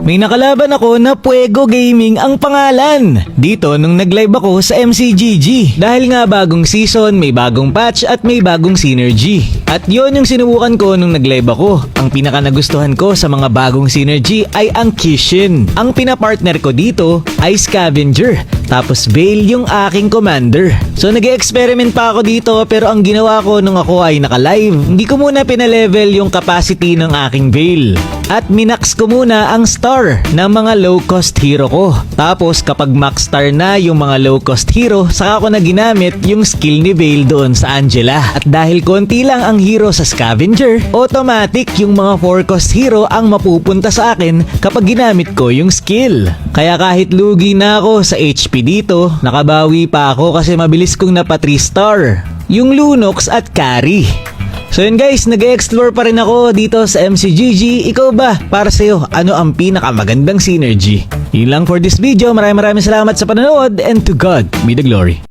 May nakalaban ako na Puego Gaming ang pangalan. Dito nung nag-live ako sa MCGG. Dahil nga bagong season, may bagong patch at may bagong synergy. At yon yung sinubukan ko nung nag-live ako. Ang pinaka nagustuhan ko sa mga bagong synergy ay ang Kishin. Ang pinapartner ko dito ay Scavenger. Tapos Veil yung aking commander. So nag-experiment pa ako dito pero ang ginawa ko nung ako ay naka-live, hindi ko muna pinalevel yung capacity ng aking Veil. At minax ko muna ang star ng mga low cost hero ko. Tapos kapag max star na yung mga low cost hero, saka ko na ginamit yung skill ni Veil doon sa Angela. At dahil konti lang ang hero sa Scavenger, automatic yung mga 4 cost hero ang mapupunta sa akin kapag ginamit ko yung skill. Kaya kahit lugi na ako sa HP dito, nakabawi pa ako kasi mabilis kong napa 3 star. Yung Lunox at Carry. So yun guys, nag-explore pa rin ako dito sa MCGG. Ikaw ba? Para sa'yo, ano ang pinakamagandang synergy? Yun lang for this video. Maraming salamat sa panonood and to God be the glory.